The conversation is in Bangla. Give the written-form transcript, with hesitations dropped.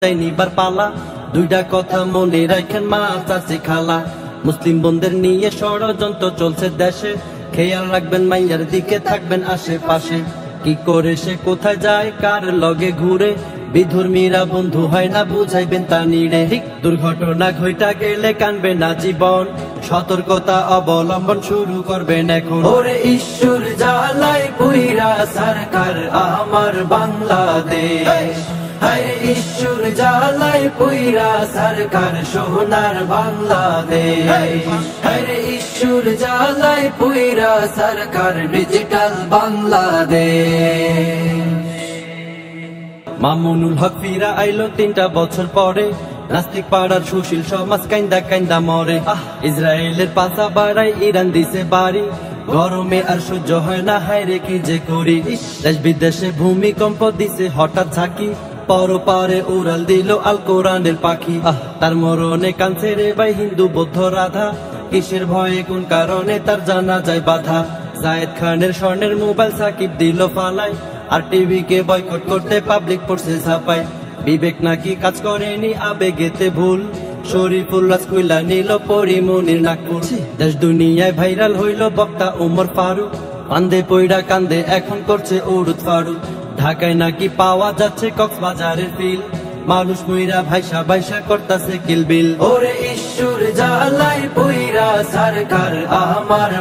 নিবার পালা দুইটা কথা মনে রাখেন মা চাচি খালা। মুসলিম বোনদের নিয়ে ষড়যন্ত্র চলছে দেশে, খেয়াল রাখবেন মাইয়ার দিকে থাকবেন আশেপাশে। কি করে সে কোথায় যায় কার লগে ঘুরে, বিধর্মীরা বন্ধু হয় না বুঝাইবেন তা নিড়ে। দুর্ঘটনা ঘইটা গেলে কানবে না জীবন, সতর্কতা অবলম্বন শুরু করবেন এখন। ওরে ঈশ্বর জ্বালায় পুইরা সরকার আমার বাংলাদেশ, হায় ঈশ্বর জ্বালায় পুইরা সরকার সোনার বাংলাদেশ, হায় ঈশ্বর জ্বালায় পুইরা সরকার ডিজিটাল বাংলাদেশ। মামুনুল হক ফিরা আইলো 3টা বছর পরে, নাস্তিক পাড়ার সুশীল সমাজ কাইন্দা কাইন্দা মরে। ইসরায়েলের পাশা বাড়াই ইরান দিছে বাড়ি, গরমে আর সহ্য হয় না হায় রে কি যে করি। দেশ বিদেশে ভূমিকম্প দিছে হঠাৎ ঝাঁকি, পরপারে উড়াল দিল আল কোরআনের পাখি। তার মরণে কাঁদছে রে ভাই হিন্দু বৌদ্ধ রাধা, কিসের ভয়ে কোন কারণে তার জানা যায় বাধা। জায়েদ খানের স্বর্ণের মোবাইল সাকিব দিল ফালাই, আর টিভি কে বয়কট করতে পাবলিক পড়ছে ছাপাই। বিবেক নাকি কাজ করেনি আবেগেতে ভুল, শরীফুল্লাহ কইলা নিল পরিমনির নাগপুর। দেশ দুনিয়ায় ভাইরাল হইল বক্তা ওমর ফারুক, কান্দে পইড়া কান্দে এখন করছে উড়ুদ ফারুক। ঢাকায় নাকি পাওয়া যাচ্ছে কক্সবাজারের ফিল, মানুষ মইরা ভাইসা ভাইসা করতাছে কিলবিল। ওরে ঈশ্বর জ্বালায় পুইরা সরকার আমার